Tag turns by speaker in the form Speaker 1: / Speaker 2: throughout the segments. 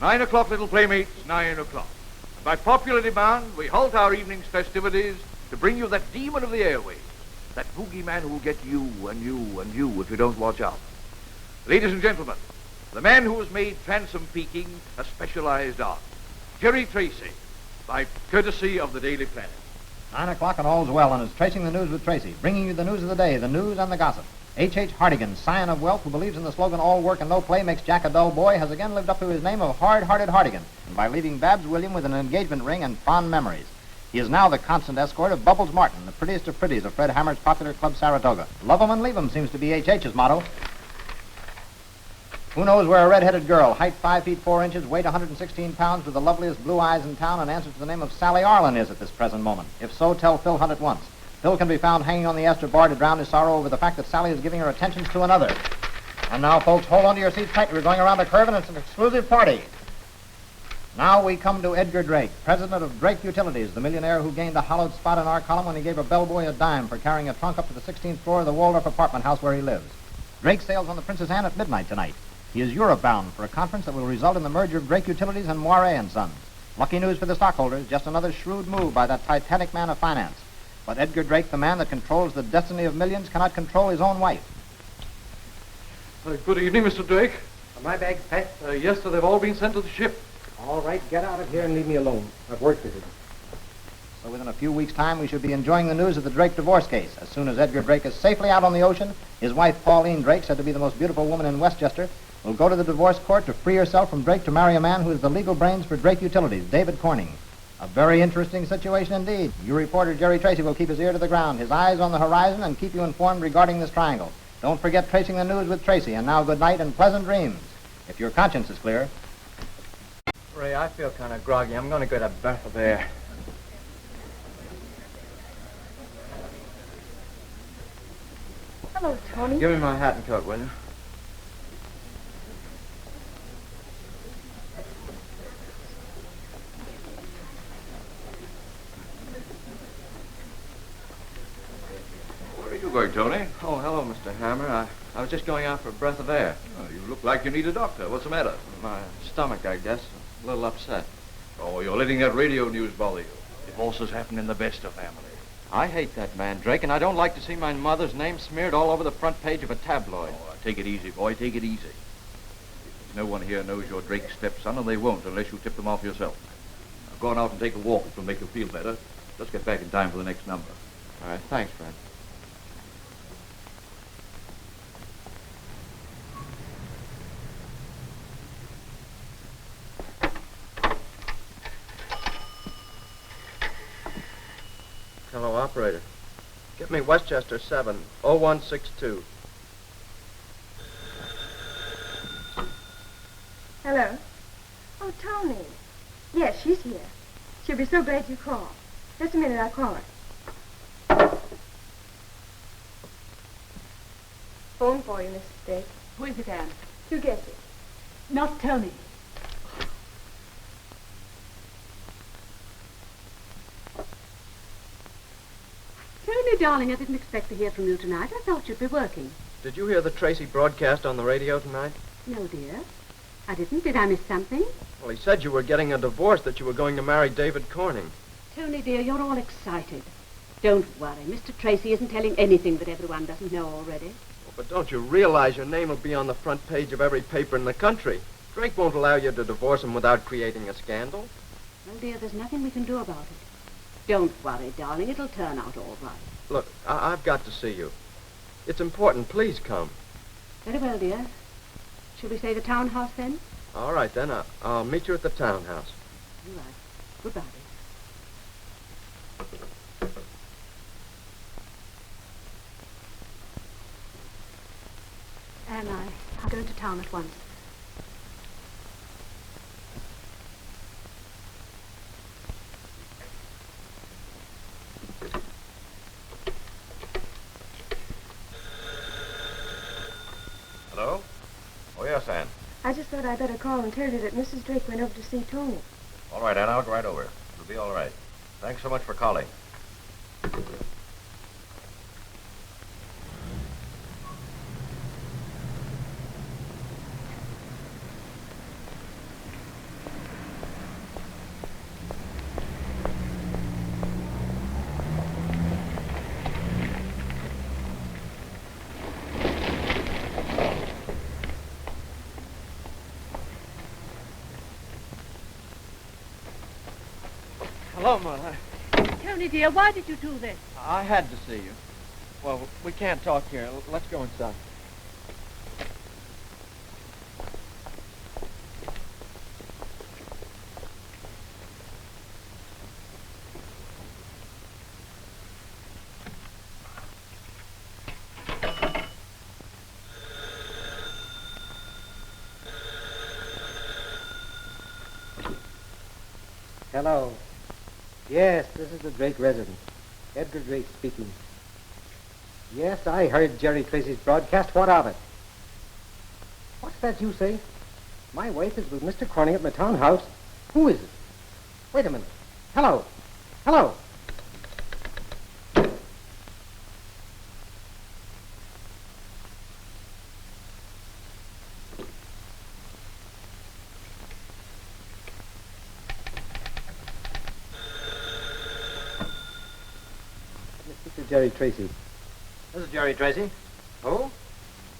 Speaker 1: 9 o'clock, little playmates, 9 o'clock. And by popular demand, we halt our evening's festivities to bring you that demon of the airways, that boogeyman who will get you and you and you if you don't watch out. Ladies and gentlemen, the man who has made transom peaking a specialized art, Jerry Tracy, by courtesy of the Daily Planet.
Speaker 2: 9 o'clock and all's well, and is Tracing the News with Tracy, bringing you the news of the day, the news and the gossip. H.H. Hartigan, scion of wealth, who believes in the slogan, all work and no play makes Jack a dull boy, has again lived up to his name of hard-hearted Hartigan, and by leaving Babs William with an engagement ring and fond memories. He is now the constant escort of Bubbles Martin, the prettiest of pretties of Fred Hammer's popular club Saratoga. Love 'em and leave 'em seems to be H.H.'s motto. Who knows where a red-headed girl, height 5 feet 4 inches, weight 116 pounds, with the loveliest blue eyes in town and answers to the name of Sally Arlen is at this present moment? If so, tell Phil Hunt at once. Phil can be found hanging on the Astor bar to drown his sorrow over the fact that Sally is giving her attentions to another. And now, folks, hold on to your seats tight. We're going around a curve, and it's an exclusive party. Now we come to Edgar Drake, president of Drake Utilities, the millionaire who gained a hollowed spot in our column when he gave a bellboy a dime for carrying a trunk up to the 16th floor of the Waldorf apartment house where he lives. Drake sails on the Princess Anne at midnight tonight. He is Europe bound for a conference that will result in the merger of Drake Utilities and Moiré and Sons. Lucky news for the stockholders, just another shrewd move by that titanic man of finance. But Edgar Drake, the man that controls the destiny of millions, cannot control his own wife.
Speaker 3: Good evening, Mr. Drake.
Speaker 4: Are my bags packed?
Speaker 3: Yes, sir, they've all been sent to the ship.
Speaker 4: All right, get out of here and leave me alone. I've work to do.
Speaker 2: So within a few weeks' time, we should be enjoying the news of the Drake divorce case. As soon as Edgar Drake is safely out on the ocean, his wife, Pauline Drake, said to be the most beautiful woman in Westchester, will go to the divorce court to free herself from Drake to marry a man who is the legal brains for Drake Utilities, David Corning. A very interesting situation indeed. Your reporter, Jerry Tracy, will keep his ear to the ground, his eyes on the horizon, and keep you informed regarding this triangle. Don't forget Tracing the News with Tracy. And now good night and pleasant dreams, if your conscience is clear.
Speaker 4: Ray, I feel kind of groggy. I'm going to get a breath of air.
Speaker 5: Hello, Tony.
Speaker 4: Give me my hat and coat, will you?
Speaker 1: Where are you going, Tony?
Speaker 4: Oh, hello, Mr. Hammer. I was just going out for a breath of air.
Speaker 1: Oh, you look like you need a doctor. What's the matter?
Speaker 4: My stomach, I guess. A little upset.
Speaker 1: Oh, you're letting that radio news bother you. Divorces happen in the best of families.
Speaker 4: I hate that man, Drake, and I don't like to see my mother's name smeared all over the front page of a tabloid.
Speaker 1: Oh, take it easy, boy. Take it easy. There's no one here knows you're Drake's stepson, and they won't unless you tip them off yourself. Now, go on out and take a walk. It will make you feel better. Let's get back in time for the next number.
Speaker 4: All right, thanks, Fred. Hello, operator. Get me Westchester 7, 0162.
Speaker 5: Hello. Oh, Tony. Yes, she's here. She'll be so glad you called. Just a minute, I'll call her. Phone for you, Mrs. Drake.
Speaker 6: Who is it, Anne?
Speaker 5: You guess it.
Speaker 6: Not Tony. Tony, darling, I didn't expect to hear from you tonight. I thought you'd be working.
Speaker 4: Did you hear the Tracy broadcast on the radio tonight?
Speaker 6: No, dear. I didn't. Did I miss something?
Speaker 4: Well, he said you were getting a divorce, that you were going to marry David Corning.
Speaker 6: Tony, dear, you're all excited. Don't worry. Mr. Tracy isn't telling anything that everyone doesn't know already.
Speaker 4: Well, but don't you realize your name will be on the front page of every paper in the country? Drake won't allow you to divorce him without creating a scandal.
Speaker 6: Well, dear, there's nothing we can do about it. Don't worry, darling. It'll turn out all right.
Speaker 4: Look, I've got to see you. It's important. Please come.
Speaker 6: Very well, dear. Shall we say the townhouse then?
Speaker 4: All right, then. I'll meet you at the townhouse.
Speaker 6: All right. Goodbye, dear. Anne, I'm going to town at once.
Speaker 1: Hello? Oh, yes, Anne.
Speaker 5: I just thought I'd better call and tell you that Mrs. Drake went over to see Tony.
Speaker 1: All right, Anne, I'll go right over. It'll be all right. Thanks so much for calling.
Speaker 4: Hello, Mother.
Speaker 6: Tony, dear, why did you do this?
Speaker 4: I had to see you. Well, we can't talk here. Let's go inside.
Speaker 7: Hello. Yes, this is the Drake residence. Edgar Drake speaking. Yes, I heard Jerry Tracy's broadcast. What of it? What's that you say? My wife is with Mr. Corning at my townhouse. Who is it? Wait a minute. Hello. Hello. Mr. Jerry Tracy.
Speaker 2: This is Jerry Tracy. Who?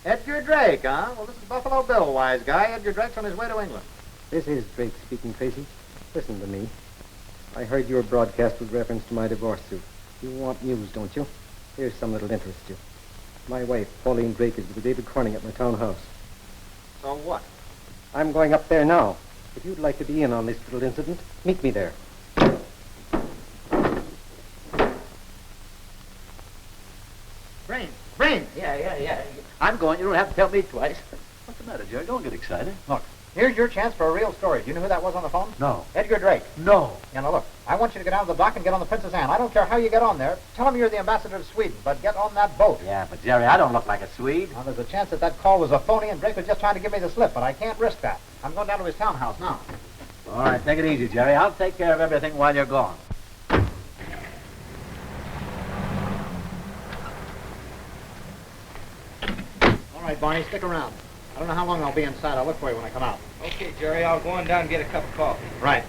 Speaker 2: Edgar Drake, huh? Well, this is Buffalo Bill, wise guy. Edgar Drake's on his way to England.
Speaker 7: This is Drake speaking, Tracy. Listen to me. I heard your broadcast with reference to my divorce suit. You want news, don't you? Here's some that'll interest you. My wife, Pauline Drake, is with David Corning at my townhouse.
Speaker 2: So what?
Speaker 7: I'm going up there now. If you'd like to be in on this little incident, meet me there.
Speaker 2: Brains.
Speaker 8: Yeah. I'm going. You don't have to tell me twice. What's the matter, Jerry? Don't get excited.
Speaker 2: Look, here's your chance for a real story. Do you know who that was on the phone?
Speaker 8: No.
Speaker 2: Edgar Drake.
Speaker 8: No.
Speaker 2: Yeah, now look, I want you to get down to the dock and get on the Princess Anne. I don't care how you get on there. Tell him you're the ambassador to Sweden, but get on that boat.
Speaker 8: Yeah, but Jerry, I don't look like a Swede.
Speaker 2: Now, there's a chance that that call was a phony and Drake was just trying to give me the slip, but I can't risk that. I'm going down to his townhouse now.
Speaker 8: All right, take it easy, Jerry. I'll take care of everything while you're gone.
Speaker 2: All right, Barney, stick around. I don't know how long I'll be inside. I'll look for you when I come out.
Speaker 4: Okay, Jerry, I'll go on down and get a cup of coffee.
Speaker 2: Right.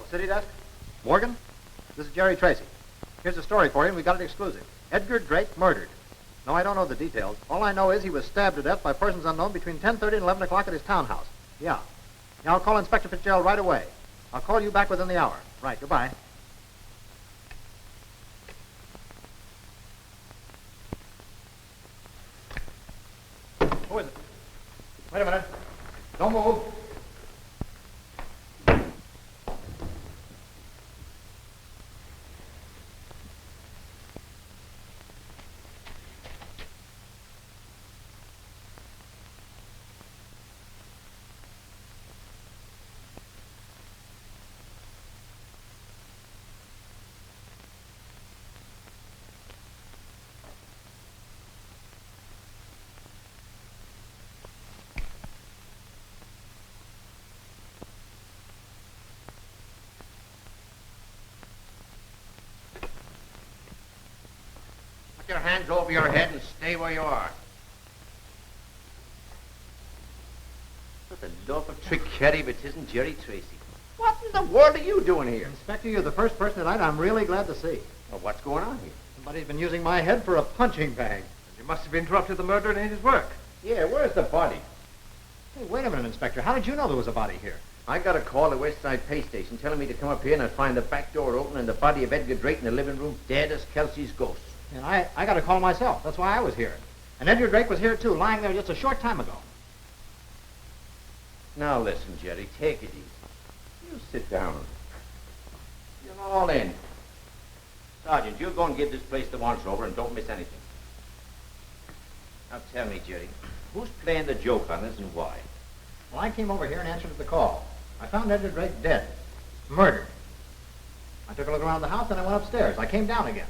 Speaker 2: City desk? Morgan? This is Jerry Tracy. Here's a story for you, and we got it exclusive. Edgar Drake murdered. No, I don't know the details. All I know is he was stabbed to death by persons unknown between 10:30 and 11 o'clock at his townhouse. Yeah. Now, I'll call Inspector Fitzgerald right away. I'll call you back within the hour. Right, goodbye. Who is it? Wait a minute. Don't move.
Speaker 8: Put your hands over your head and stay where you are. What the love of trickery, but it isn't Jerry Tracy. What in the world are you doing here?
Speaker 2: Inspector, you're the first person tonight I'm really glad to see.
Speaker 8: Well, what's going on here?
Speaker 2: Somebody's been using my head for a punching bag.
Speaker 3: You must have interrupted the murderer in his work.
Speaker 8: Yeah, where's the body?
Speaker 2: Hey, wait a minute, Inspector. How did you know there was a body here?
Speaker 8: I got a call at West Side Pay Station telling me to come up here and I'd find the back door open and the body of Edgar Drake in the living room dead as Kelsey's ghost.
Speaker 2: And I got a call myself. That's why I was here. And Edgar Drake was here, too, lying there just a short time ago.
Speaker 8: Now listen, Jerry, take it easy. You sit down. You're all in. Sergeant, you go and give this place the once-over and don't miss anything. Now tell me, Jerry, who's playing the joke on us and why?
Speaker 2: Well, I came over here and answered the call. I found Edgar Drake dead. Murdered. I took a look around the house and I went upstairs. I came down again.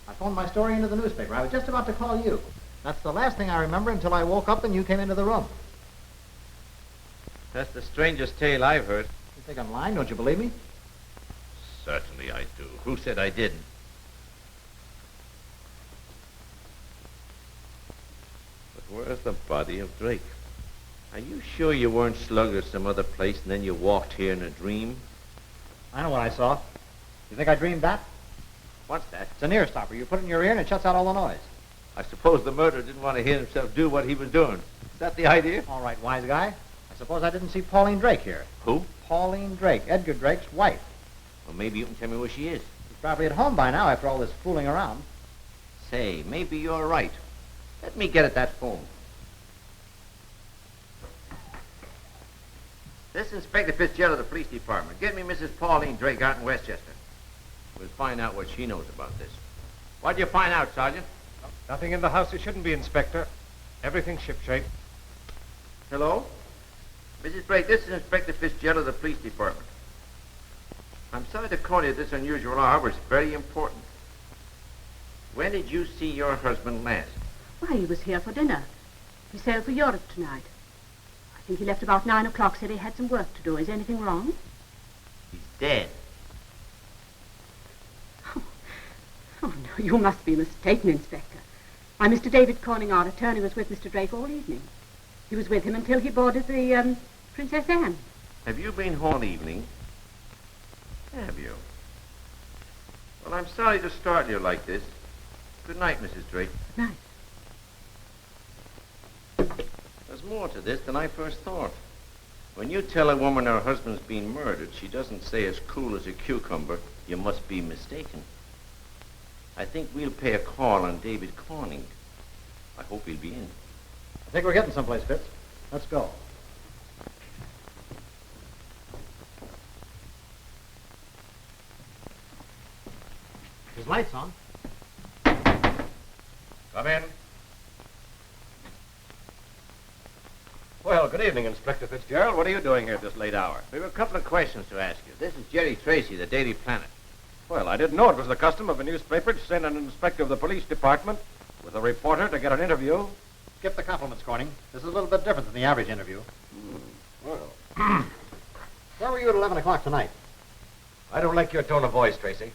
Speaker 2: I phoned my story into the newspaper. I was just about to call you. That's the last thing I remember until I woke up and you came into the room.
Speaker 8: That's the strangest tale I've heard.
Speaker 2: You think I'm lying? Don't you believe me?
Speaker 8: Certainly I do. Who said I didn't? But where's the body of Drake? Are you sure you weren't slugged at some other place and then you walked here in a dream?
Speaker 2: I know what I saw. You think I dreamed that?
Speaker 8: What's that?
Speaker 2: It's an ear stopper. You put it in your ear and it shuts out all the noise.
Speaker 8: I suppose the murderer didn't want to hear himself do what he was doing. Is that the idea?
Speaker 2: All right, wise guy. I suppose I didn't see Pauline Drake here.
Speaker 8: Who?
Speaker 2: Pauline Drake, Edgar Drake's wife.
Speaker 8: Well, maybe you can tell me where she is.
Speaker 2: She's probably at home by now after all this fooling around.
Speaker 8: Say, maybe you're right. Let me get at that phone. This is Inspector Fitzgerald of the police department. Get me Mrs. Pauline Drake out in Westchester. We'll find out what she knows about this. What'd you find out, Sergeant?
Speaker 3: Nothing in the house it shouldn't be, Inspector. Everything's shipshape.
Speaker 8: Hello? Mrs. Drake, this is Inspector Fitzgerald of the police department. I'm sorry to call you at this unusual hour, but it's very important. When did you see your husband last?
Speaker 6: Why, he was here for dinner. He sailed for Europe tonight. I think he left about 9 o'clock, said he had some work to do. Is anything wrong?
Speaker 8: He's dead.
Speaker 6: Oh, no, you must be mistaken, Inspector. Why, Mr. David Corning, our attorney, was with Mr. Drake all evening. He was with him until he boarded the, Princess Anne.
Speaker 8: Have you been home all evening? Have you? Well, I'm sorry to start you like this. Good night, Mrs. Drake.
Speaker 6: Good night.
Speaker 8: There's more to this than I first thought. When you tell a woman her husband's been murdered, she doesn't say as cool as a cucumber, you must be mistaken. I think we'll pay a call on David Corning. I hope he'll be in.
Speaker 2: I think we're getting someplace, Fitz. Let's go. His light's on.
Speaker 3: Come in. Well, good evening, Inspector Fitzgerald. What are you doing here at this late hour?
Speaker 8: We have a couple of questions to ask you. This is Jerry Tracy, the Daily Planet.
Speaker 3: Well, I didn't know it was the custom of a newspaper to send an inspector of the police department with a reporter to get an interview.
Speaker 2: Skip the compliments, Corning. This is a little bit different than the average interview.
Speaker 3: Well,
Speaker 2: Where were you at 11 o'clock tonight?
Speaker 3: I don't like your tone of voice, Tracy.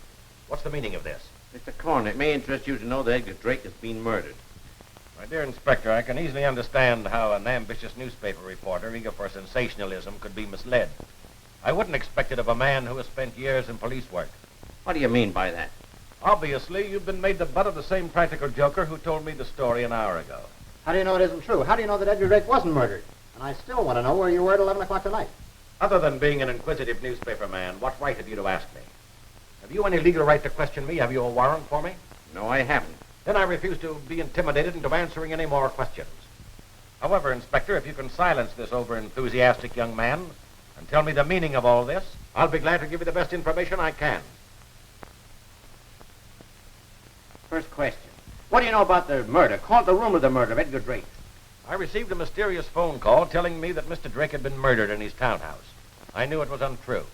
Speaker 3: What's the meaning of this?
Speaker 8: Mr. Corning, it may interest you to know that Edgar Drake has been murdered.
Speaker 3: My dear Inspector, I can easily understand how an ambitious newspaper reporter eager for sensationalism could be misled. I wouldn't expect it of a man who has spent years in police work.
Speaker 8: What do you mean by that?
Speaker 3: Obviously, you've been made the butt of the same practical joker who told me the story an hour ago.
Speaker 2: How do you know it isn't true? How do you know that Edgar Drake wasn't murdered? And I still want to know where you were at 11 o'clock tonight.
Speaker 3: Other than being an inquisitive newspaper man, what right have you to ask me? Have you any legal right to question me? Have you a warrant for me?
Speaker 8: No, I haven't.
Speaker 3: Then I refuse to be intimidated into answering any more questions. However, Inspector, if you can silence this over-enthusiastic young man and tell me the meaning of all this, I'll be glad to give you the best information I can.
Speaker 8: First question. What do you know about the murder? Called the rumor of the murder of Edgar Drake.
Speaker 3: I received a mysterious phone call telling me that Mr. Drake had been murdered in his townhouse. I knew it was untrue.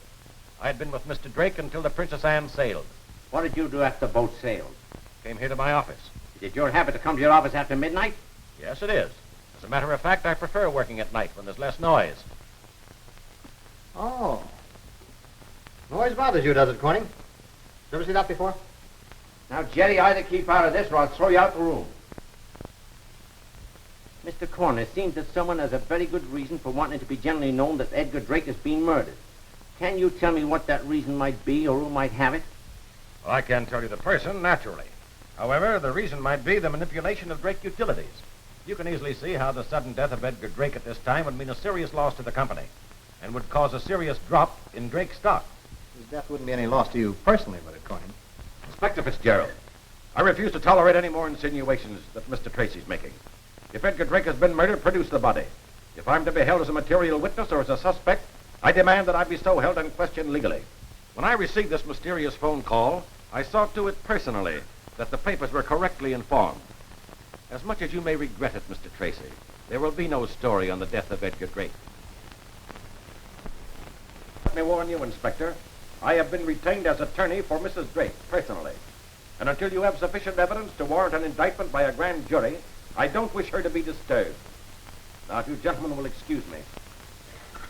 Speaker 3: I had been with Mr. Drake until the Princess Anne sailed.
Speaker 8: What did you do after the boat sailed?
Speaker 3: Came here to my office.
Speaker 8: Is it your habit to come to your office after midnight?
Speaker 3: Yes, it is. As a matter of fact, I prefer working at night when there's less noise.
Speaker 2: Oh. Noise bothers you, does it, Corning? You ever see that before?
Speaker 8: Now, Jerry, either keep out of this or I'll throw you out the room. Mr. Corner, it seems that someone has a very good reason for wanting it to be generally known that Edgar Drake has been murdered. Can you tell me what that reason might be or who might have it?
Speaker 3: Well, I can't tell you the person, naturally. However, the reason might be the manipulation of Drake Utilities. You can easily see how the sudden death of Edgar Drake at this time would mean a serious loss to the company and would cause a serious drop in Drake's stock.
Speaker 2: His death wouldn't be any loss to you personally, would it, Corning?
Speaker 3: Inspector Fitzgerald, I refuse to tolerate any more insinuations that Mr. Tracy's making. If Edgar Drake has been murdered, produce the body. If I'm to be held as a material witness or as a suspect, I demand that I be so held and questioned legally. When I received this mysterious phone call, I saw to it personally that the papers were correctly informed. As much as you may regret it, Mr. Tracy, there will be no story on the death of Edgar Drake. Let me warn you, Inspector, I have been retained as attorney for Mrs. Drake, personally. And until you have sufficient evidence to warrant an indictment by a grand jury, I don't wish her to be disturbed. Now, if you gentlemen will excuse me.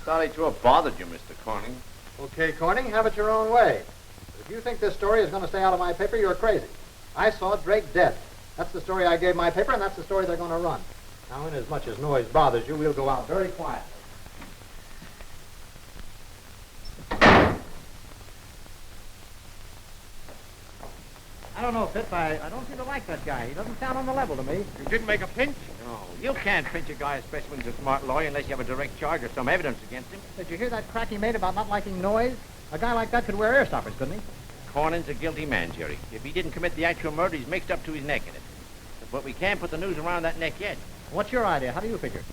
Speaker 8: Sorry to have bothered you, Mr. Corning.
Speaker 2: Okay, Corning, have it your own way. But if you think this story is going to stay out of my paper, you're crazy. I saw Drake dead. That's the story I gave my paper, and that's the story they're going to run. Now, inasmuch as noise bothers you, we'll go out very quietly. I don't know, Fitz. I don't seem to like that guy. He doesn't sound on the level to me.
Speaker 8: You didn't make a pinch? No. You can't pinch a guy, especially when he's a smart lawyer, unless you have a direct charge or some evidence against him.
Speaker 2: Did you hear that crack he made about not liking noise? A guy like that could wear ear stoppers, couldn't he?
Speaker 8: Corning's a guilty man, Jerry. If he didn't commit the actual murder, he's mixed up to his neck in it. But we can't put the news around that neck yet.
Speaker 2: What's your idea? How do you figure?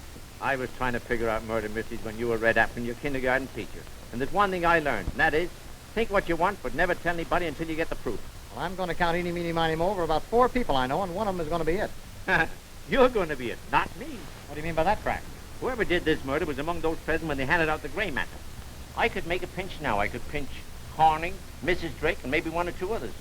Speaker 8: I was trying to figure out murder mysteries when you were Red Apple, your kindergarten teacher. And there's one thing I learned, and that is, think what you want, but never tell anybody until you get the proof.
Speaker 2: Well, I'm going to count eeny, meeny, miny, mo over about 4 people I know, and one of them is going to be it.
Speaker 8: You're going to be it, not me.
Speaker 2: What do you mean by that, crack?
Speaker 8: Whoever did this murder was among those present when they handed out the gray matter. I could make a pinch now. I could pinch Corning, Mrs. Drake, and maybe 1 or 2 others.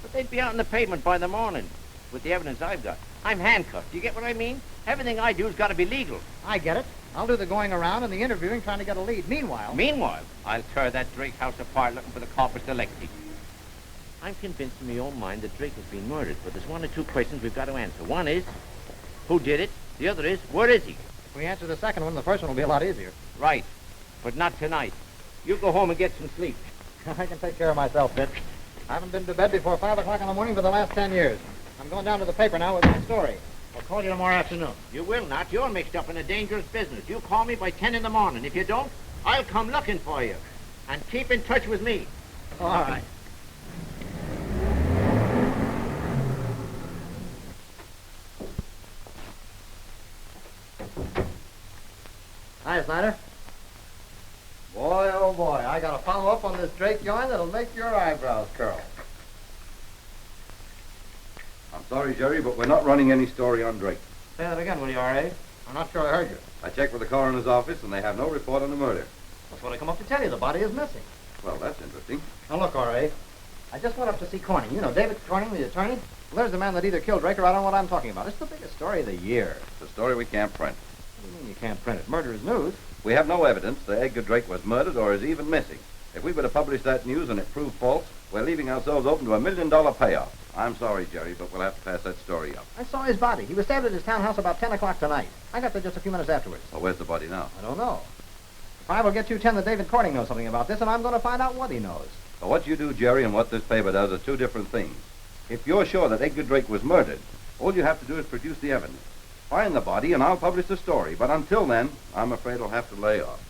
Speaker 8: But they'd be out on the pavement by the morning with the evidence I've got. I'm handcuffed. Do you get what I mean? Everything I do's got to be legal.
Speaker 2: I get it. I'll do the going around and the interviewing trying to get a lead. Meanwhile,
Speaker 8: I'll tear that Drake house apart looking for the corpus delicti. I'm convinced in my own mind that Drake has been murdered, but there's 1 or 2 questions we've got to answer. One is, who did it? The other is, where is he?
Speaker 2: if we answer the second one, the first one will be a lot easier.
Speaker 8: Right, but not tonight. You go home and get some sleep.
Speaker 2: I can take care of myself, Fitz. I haven't been to bed before 5 o'clock in the morning for the last 10 years. I'm going down to the paper now with my story. I'll call you tomorrow afternoon.
Speaker 8: You will not. You're mixed up in a dangerous business. You call me by 10 in the morning. If you don't, I'll come looking for you. And keep in touch with me.
Speaker 2: All right. Hi, Snyder. Boy, oh boy, I got to follow up on this Drake yarn that'll make your eyebrows curl.
Speaker 1: I'm sorry, Jerry, but we're not running any story on Drake.
Speaker 2: Say that again, will you, R.A.? I'm not sure I heard you.
Speaker 1: I checked with the coroner's office, and they have no report on the murder.
Speaker 2: That's what I come up to tell you. The body is missing.
Speaker 1: Well, that's interesting.
Speaker 2: Now, look, R.A., I just went up to see Corning. You know, David Corning, the attorney? Well, there's the man that either killed Drake or I don't know what I'm talking about. It's the biggest story of the year.
Speaker 1: It's a story we can't print.
Speaker 2: What do you mean you can't print it? Murder is news.
Speaker 1: We have no evidence that Edgar Drake was murdered or is even missing. If we were to publish that news and it proved false, we're leaving ourselves open to $1 million payoff. I'm sorry, Jerry, but we'll have to pass that story up.
Speaker 2: I saw his body. He was stabbed at his townhouse about 10 o'clock tonight. I got there just a few minutes afterwards.
Speaker 1: Well, where's the body now?
Speaker 2: I don't know. 5 will get you 10 that David Corning knows something about this, and I'm going to find out what he knows.
Speaker 3: Well, what you do, Jerry, and what this paper does are two different things. If you're sure that Edgar Drake was murdered, all you have to do is produce the evidence. Find the body, and I'll publish the story. But until then, I'm afraid I'll have to lay off.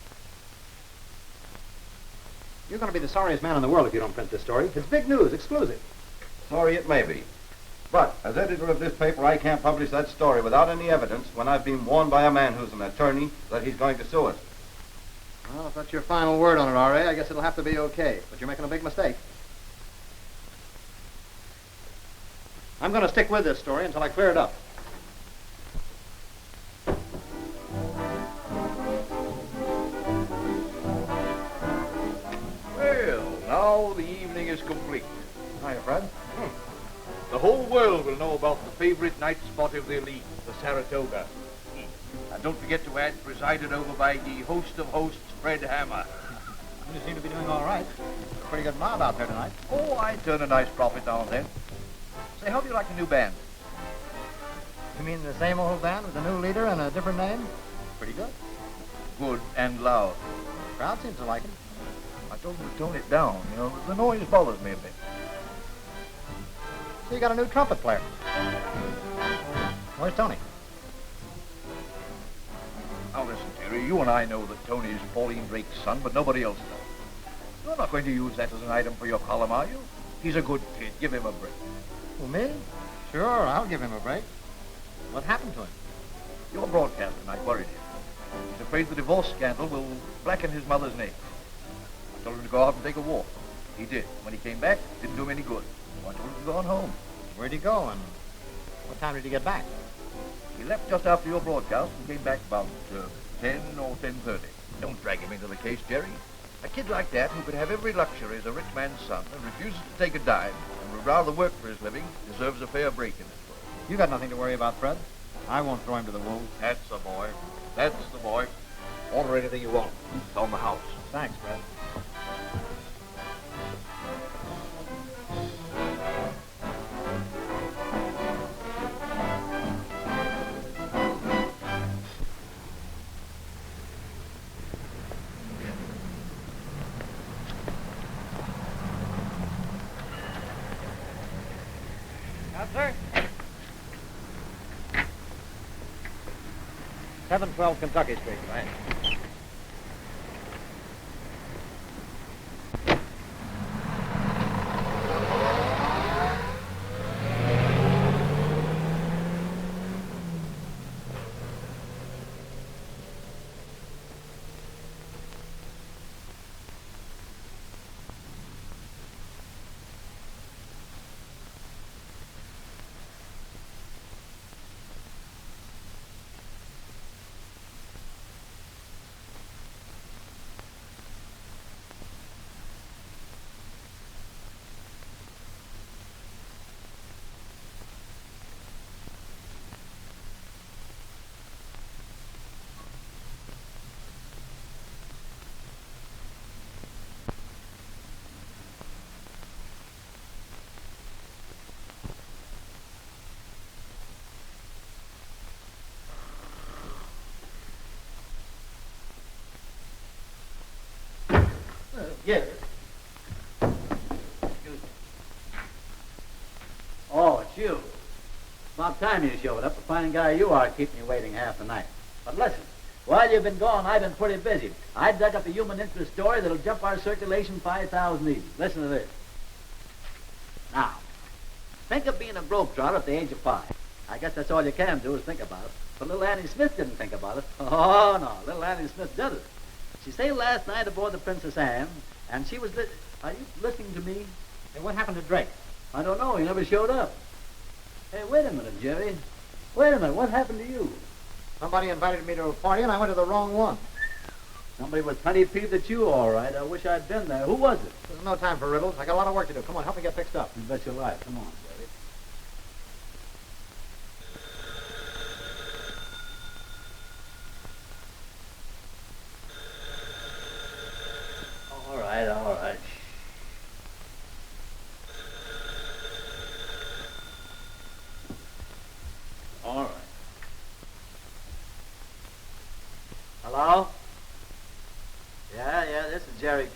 Speaker 2: You're going to be the sorriest man in the world if you don't print this story. It's big news, exclusive.
Speaker 3: Sorry it may be. But as editor of this paper, I can't publish that story without any evidence when I've been warned by a man who's an attorney that he's going to sue us.
Speaker 2: Well, if that's your final word on it, R.A., I guess it'll have to be okay. But you're making a big mistake. I'm going to stick with this story until I clear it up.
Speaker 1: Well, now the evening is complete.
Speaker 2: Hiya, Fred.
Speaker 1: The whole world will know about the favorite night spot of the elite, the Saratoga. And don't forget to add presided over by the host of hosts, Fred Hammer.
Speaker 2: You seem to be doing all right. It's a pretty good mob out there tonight.
Speaker 1: Oh, I turn a nice profit now and then. Say, how do you like the new band?
Speaker 2: You mean the same old band with a new leader and a different name? Pretty good.
Speaker 1: Good and loud.
Speaker 2: The crowd seems to like it.
Speaker 1: I told them to tone it down. You know, the noise bothers me a bit.
Speaker 2: So you got a new trumpet player. Where's Tony?
Speaker 1: Now listen, Terry, you and I know that Tony is Pauline Drake's son, but nobody else knows. You're not going to use that as an item for your column, are you? He's a good kid. Give him a break.
Speaker 2: Well, me? Sure, I'll give him a break. What happened to him?
Speaker 1: Your broadcast tonight worried him. He's afraid the divorce scandal will blacken his mother's name. I told him to go out and take a walk. He did. When he came back, it didn't do him any good. So I told him to go on home.
Speaker 2: Where'd he go, and what time did he get back?
Speaker 1: He left just after your broadcast and came back about 10 or 10:30. Don't drag him into the case, Jerry. A kid like that, who could have every luxury as a rich man's son and refuses to take a dime and would rather work for his living, deserves a fair break in this world.
Speaker 2: You got nothing to worry about, Fred. I won't throw him to the wolves.
Speaker 1: That's the boy. That's the boy. Order anything you want. It's on the house.
Speaker 2: Thanks, Fred. Sir. 712 Kentucky Street, right?
Speaker 9: Yes. Oh, it's you. About time you showed up. A fine guy you are, keeping me waiting half the night. But listen, while you've been gone, I've been pretty busy. I dug up a human interest story that'll jump our circulation 5,000 easy. Listen to this. Now, think of being a globetrotter at the age of 5. I guess that's all you can do is think about it. But little Annie Smith didn't think about it. Oh, no, little Annie Smith did it. She sailed last night aboard the Princess Anne, and she was... Are you listening to me?
Speaker 2: Hey, what happened to Drake?
Speaker 9: I don't know. He never showed up. Hey, wait a minute, Jerry. Wait a minute. What happened to you?
Speaker 2: Somebody invited me to a party, and I went to the wrong one.
Speaker 9: Somebody was plenty peeved at you, all right. I wish I'd been there. Who was it?
Speaker 2: There's no time for riddles. I got a lot of work to do. Come on, help me get fixed up.
Speaker 9: You bet your life. Come on, Jerry. All right, all right. All right. Hello?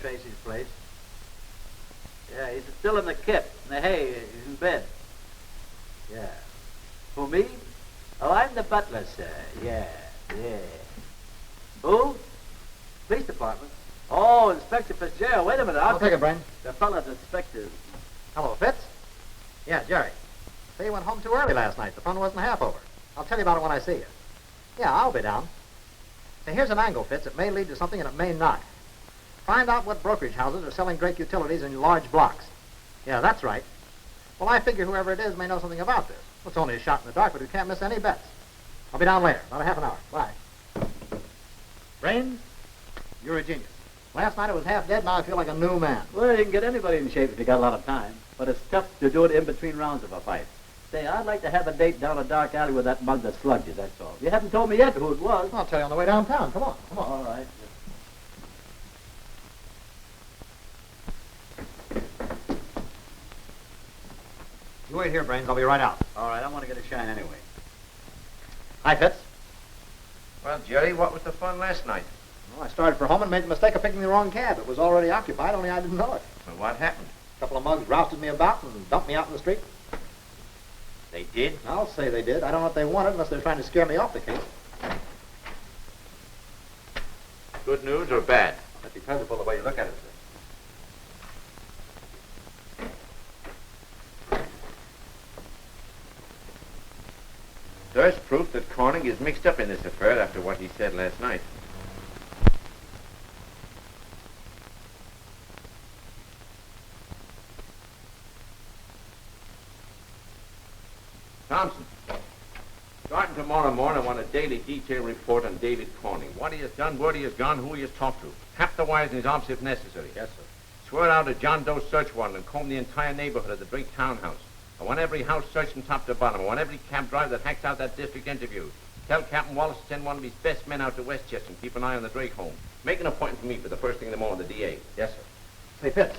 Speaker 9: Tracy's place. Yeah, he's still in the kit. In the hay, he's in bed. Yeah. Who, me? Oh, I'm the butler, sir. Yeah. Who? Police department. Oh, Inspector Fitzgerald. Wait a minute.
Speaker 2: I'll take it, Brain.
Speaker 9: The fellow's Inspector.
Speaker 2: Hello, Fitz. Yeah, Jerry. Say you went home too early last night. The fun wasn't half over. I'll tell you about it when I see you. Yeah, I'll be down. Say, here's an angle, Fitz. It may lead to something and it may not. Find out what brokerage houses are selling Drake utilities in large blocks. Yeah, that's right. Well, I figure whoever it is may know something about this. Well, it's only a shot in the dark, but we can't miss any bets. I'll be down later, about a half an hour. Bye. Brains, you're a genius. Last night I was half dead, now I feel like a new man.
Speaker 9: Well, you can get anybody in shape if you got a lot of time. But it's tough to do it in between rounds of a fight. Say, I'd like to have a date down a dark alley with that mug that slugged you, that's all. You haven't told me yet who it was.
Speaker 2: I'll tell you on the way downtown. Come on.
Speaker 9: All right.
Speaker 2: You wait here, Brains. I'll be right out.
Speaker 9: All right, I want to get a shine anyway.
Speaker 2: Hi, Fitz.
Speaker 8: Well, Jerry, what was the fun last night?
Speaker 2: Well, I started for home and made the mistake of picking the wrong cab. It was already occupied, only I didn't know it.
Speaker 8: Well, what happened?
Speaker 2: A couple of mugs rousted me about and dumped me out in the street.
Speaker 8: They did?
Speaker 2: I'll say they did. I don't know what they wanted unless they're trying to scare me off the case.
Speaker 8: Good news or bad?
Speaker 2: That depends upon the way you look at it, sir.
Speaker 8: There's proof that Corning is mixed up in this affair after what he said last night. Thompson, starting tomorrow morning, I want a daily detail report on David Corning. What he has done, where he has gone, who he has talked to. Tap the wires in his office if necessary.
Speaker 2: Yes, sir.
Speaker 8: Swear out a John Doe search warrant and comb the entire neighborhood of the Drake townhouse. I want every house searched from top to bottom. I want every cab driver that hacks out that district interviewed. Tell Captain Wallace to send one of his best men out to Westchester and keep an eye on the Drake home. Make an appointment for me for the first thing in the morning with the DA.
Speaker 2: Yes, sir. Say, Fitz,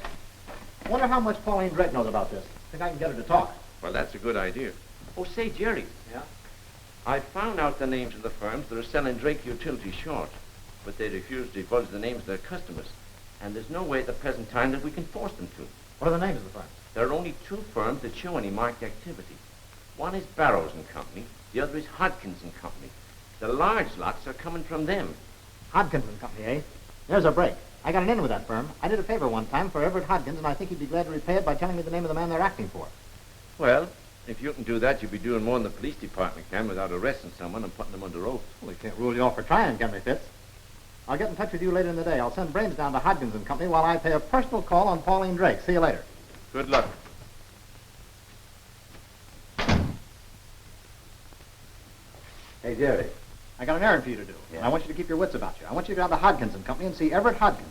Speaker 2: I wonder how much Pauline Drake knows about this. Think I can get her to talk?
Speaker 8: Well, that's a good idea. Oh, say, Jerry.
Speaker 2: Yeah?
Speaker 8: I found out the names of the firms that are selling Drake utilities short, but they refuse to divulge the names of their customers. And there's no way at the present time that we can force them to.
Speaker 2: What are the names of the firms?
Speaker 8: There are only two firms that show any marked activity. One is Barrows and Company. The other is Hodkins and Company. The large lots are coming from them.
Speaker 2: Hodkins and Company, eh? There's a break. I got an in with that firm. I did a favor one time for Everett Hodkins, and I think he'd be glad to repay it by telling me the name of the man they're acting for.
Speaker 8: Well, if you can do that, you'll be doing more than the police department can without arresting someone and putting them under oath.
Speaker 2: Well, we can't rule you off for trying, can we, Fitz? I'll get in touch with you later in the day. I'll send Brains down to Hodkins and Company while I pay a personal call on Pauline Drake. See you later.
Speaker 8: Good luck.
Speaker 2: Hey, Jerry, I got an errand for you to do.
Speaker 9: Yeah.
Speaker 2: And I want you to keep your wits about you. I want you to go down to Hodkins and Company and see Everett Hodkins.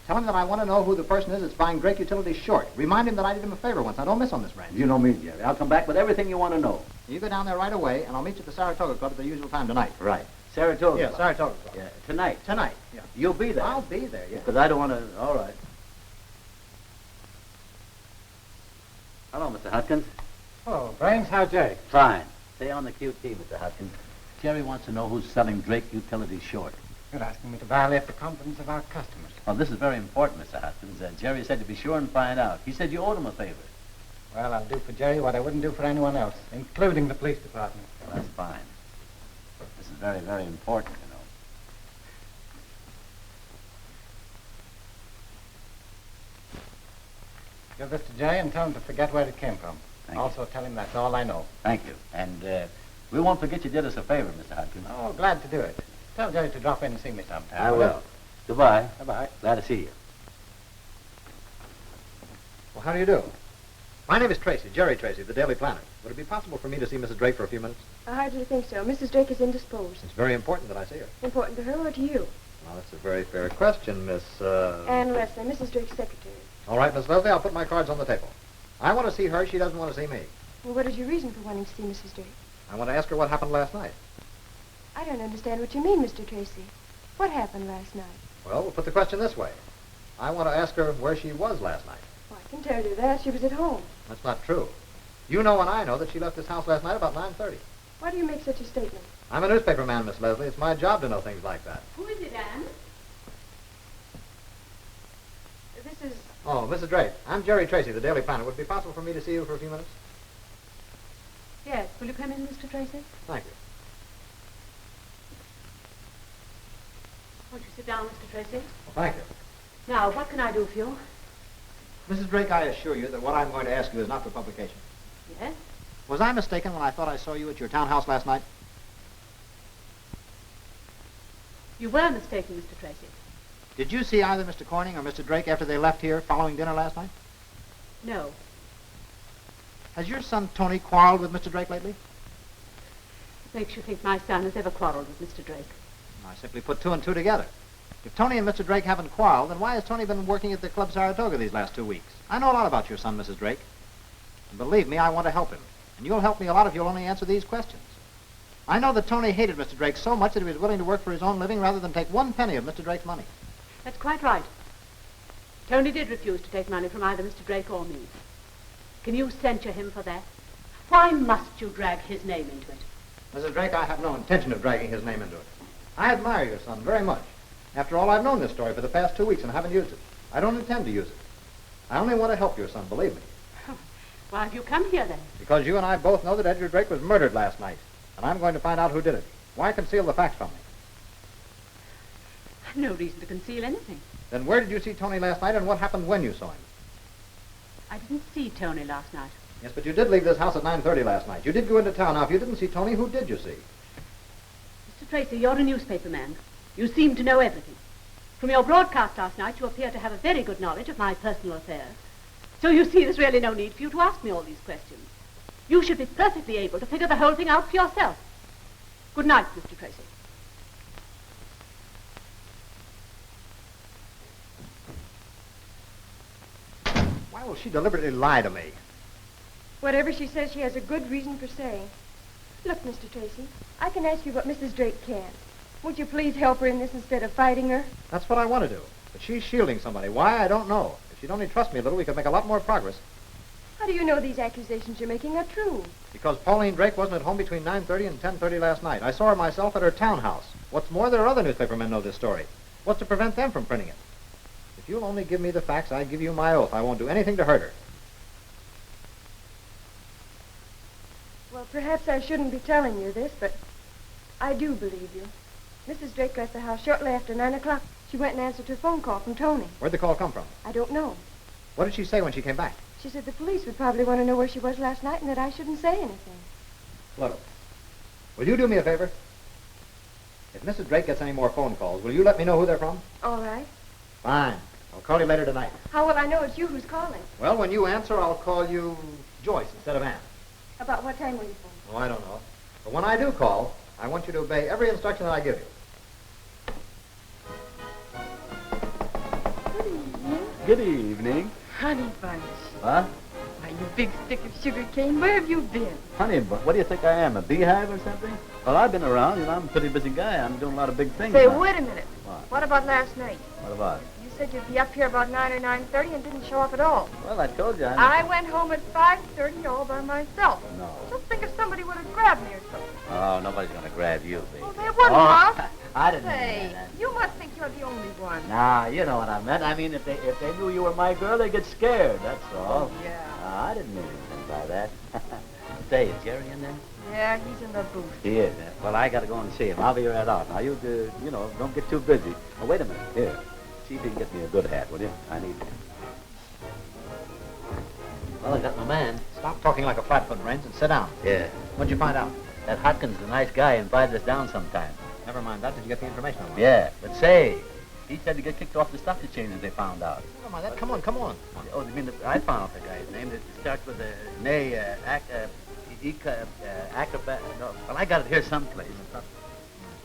Speaker 2: Tell him that I want to know who the person is that's buying Drake Utilities short. Remind him that I did him a favor once. Now, don't miss on this, Brains.
Speaker 9: You know me, Jerry. I'll come back with everything you want to know.
Speaker 2: You go down there right away, and I'll meet you at the Saratoga Club at the usual time tonight.
Speaker 9: Right. Saratoga.
Speaker 2: Yeah, Saratoga Club.
Speaker 9: Yeah, tonight.
Speaker 2: Tonight, yeah.
Speaker 9: You'll be there.
Speaker 2: I'll be there, yeah.
Speaker 9: Because I don't want to... All right. Hello, Mr. Hodkins.
Speaker 7: Oh, Brains, how's Jake?
Speaker 9: Fine. Stay on the QT, Mr. Hodkins. Jerry wants to know who's selling Drake Utilities short.
Speaker 7: You're asking me to violate the confidence of our customers.
Speaker 9: Well, this is very important, Mr. Hodkins. Jerry said to be sure and find out. He said you owed him a favor.
Speaker 7: Well, I'll do for Jerry what I wouldn't do for anyone else, including the police department.
Speaker 9: Well, that's fine. This is very, very important, you know.
Speaker 7: Give this to Jerry and tell him to forget where it came from.
Speaker 9: Thank you.
Speaker 7: Also tell him that's all I know.
Speaker 9: Thank you. And we won't forget you did us a favor, Mr. Hodkins.
Speaker 7: Oh, glad to do it. Tell Jerry to drop in and see me sometime.
Speaker 9: I will. Goodbye.
Speaker 7: Bye-bye.
Speaker 9: Glad to see you.
Speaker 2: Well, how do you do? My name is Tracy, Jerry Tracy, the Daily Planet. Would it be possible for me to see Mrs. Drake for a few minutes?
Speaker 5: I hardly think so. Mrs. Drake is indisposed.
Speaker 2: It's very important that I see her.
Speaker 5: Important to her or to you?
Speaker 2: Well, that's a very fair question, Miss,
Speaker 5: Anne Leslie, Mrs. Drake's secretary.
Speaker 2: All right, Miss Leslie, I'll put my cards on the table. I want to see her. She doesn't want to see me.
Speaker 5: Well, what is your reason for wanting to see Mrs. Drake?
Speaker 2: I want to ask her what happened last night.
Speaker 5: I don't understand what you mean, Mr. Tracy. What happened last night?
Speaker 2: Well, we'll put the question this way. I want to ask her where she was last night.
Speaker 5: Well, I can tell you that. She was at home.
Speaker 2: That's not true. You know and I know that she left this house last night about 9:30.
Speaker 5: Why do you make such a statement?
Speaker 2: I'm a newspaper man, Miss Leslie. It's my job to know things like that.
Speaker 6: Who is it, Anne?
Speaker 2: Oh, Mrs. Drake, I'm Jerry Tracy, the Daily Planet. Would it be possible for me to see you for a few minutes?
Speaker 6: Yes. Will you come in, Mr. Tracy?
Speaker 2: Thank you.
Speaker 6: Won't you sit down, Mr. Tracy?
Speaker 2: Well, thank you.
Speaker 6: Now, what can I do for you?
Speaker 2: Mrs. Drake, I assure you that what I'm going to ask you is not for publication.
Speaker 6: Yes?
Speaker 2: Was I mistaken when I thought I saw you at your townhouse last night?
Speaker 6: You were mistaken, Mr. Tracy.
Speaker 2: Did you see either Mr. Corning or Mr. Drake after they left here following dinner last night?
Speaker 6: No.
Speaker 2: Has your son Tony quarreled with Mr. Drake lately?
Speaker 6: What makes you think my son has ever quarreled with Mr. Drake?
Speaker 2: I simply put two and two together. If Tony and Mr. Drake haven't quarreled, then why has Tony been working at the Club Saratoga these last 2 weeks? I know a lot about your son, Mrs. Drake. And believe me, I want to help him. And you'll help me a lot if you'll only answer these questions. I know that Tony hated Mr. Drake so much that he was willing to work for his own living rather than take 1 penny of Mr. Drake's money.
Speaker 6: That's quite right. Tony did refuse to take money from either Mr. Drake or me. Can you censure him for that? Why must you drag his name into it?
Speaker 2: Mrs. Drake, I have no intention of dragging his name into it. I admire your son very much. After all, I've known this story for the past 2 weeks and haven't used it. I don't intend to use it. I only want to help your son, believe me.
Speaker 6: Why have you come here, then?
Speaker 2: Because you and I both know that Edgar Drake was murdered last night. And I'm going to find out who did it. Why conceal the facts from me?
Speaker 6: I've no reason to conceal anything.
Speaker 2: Then where did you see Tony last night and what happened when you saw him?
Speaker 6: I didn't see Tony last night.
Speaker 2: Yes, but you did leave this house at 9:30 last night. You did go into town. Now, if you didn't see Tony, who did you see?
Speaker 6: Mr. Tracy, you're a newspaper man. You seem to know everything. From your broadcast last night, you appear to have a very good knowledge of my personal affairs. So you see, there's really no need for you to ask me all these questions. You should be perfectly able to figure the whole thing out for yourself. Good night, Mr. Tracy.
Speaker 2: Why will she deliberately lie to me?
Speaker 5: Whatever she says, she has a good reason for saying. Look, Mr. Tracy, I can ask you what Mrs. Drake can't. Won't you please help her in this instead of fighting her?
Speaker 2: That's what I want to do. But she's shielding somebody. Why, I don't know. If she'd only trust me a little, we could make a lot more progress.
Speaker 5: How do you know these accusations you're making are true?
Speaker 2: Because Pauline Drake wasn't at home between 9:30 and 10:30 last night. I saw her myself at her townhouse. What's more, there are other newspapermen know this story. What's to prevent them from printing it? If you'll only give me the facts, I give you my oath. I won't do anything to hurt her.
Speaker 5: Well, perhaps I shouldn't be telling you this, but I do believe you. Mrs. Drake left the house shortly after 9 o'clock. She went and answered her phone call from Tony.
Speaker 2: Where'd the call come from?
Speaker 5: I don't know.
Speaker 2: What did she say when she came back?
Speaker 5: She said the police would probably want to know where she was last night and that I shouldn't say anything.
Speaker 2: Look, will you do me a favor? If Mrs. Drake gets any more phone calls, will you let me know who they're from?
Speaker 5: All right.
Speaker 2: Fine. I'll call you later tonight.
Speaker 5: How will I know it's you who's calling?
Speaker 2: Well, when you answer, I'll call you Joyce instead of Ann.
Speaker 5: About what time will you phone?
Speaker 2: Oh, I don't know. But when I do call, I want you to obey every instruction that I give you.
Speaker 5: Good evening.
Speaker 9: Good evening.
Speaker 5: Honey Bunch.
Speaker 9: What?
Speaker 5: Why, you big stick of sugar cane, where have you been?
Speaker 9: Honey, but what do you think I am, a beehive or something? Well, I've been around. You know, I'm a pretty busy guy. I'm doing a lot of big things
Speaker 5: Say,
Speaker 9: now.
Speaker 5: wait a minute. What about last night?
Speaker 9: What about it?
Speaker 5: You said you'd be up here about 9 or 9:30 and didn't show up at all.
Speaker 9: Well, I told you.
Speaker 5: I went home at 5:30 all by myself.
Speaker 9: No.
Speaker 5: Just think if somebody would have grabbed me or something.
Speaker 9: Oh, nobody's going to grab you, baby.
Speaker 5: Oh, there wasn't,
Speaker 9: Oh,
Speaker 5: Bob.
Speaker 9: I didn't
Speaker 5: Say,
Speaker 9: mean that.
Speaker 5: you must think you're the only one.
Speaker 9: Nah, you know what I meant. I mean, if they knew you were my girl, they'd get scared, that's all.
Speaker 5: Yeah.
Speaker 9: I didn't mean anything by that. Say, is Jerry in there?
Speaker 5: Yeah, he's in the booth.
Speaker 9: He is. Well, I got to go and see him. I'll be right out. Now, you know, don't get too busy. Oh, wait a minute. Here. See if you can get me a good hat, will you? I need it. Well, I got my man.
Speaker 2: Stop talking like a flatfoot, Brains, and sit down.
Speaker 9: Yeah.
Speaker 2: What'd you find out?
Speaker 9: That Hotkins is a nice guy and invited us down sometime.
Speaker 2: Never mind that. Did you get the information on that?
Speaker 9: Yeah, but say, he said to get kicked off the stock exchange as they found out.
Speaker 2: Never mind that. Come on, come on.
Speaker 9: Oh, you mean I found out the guy's name? It starts with a acrobat. No, well, I got it here someplace.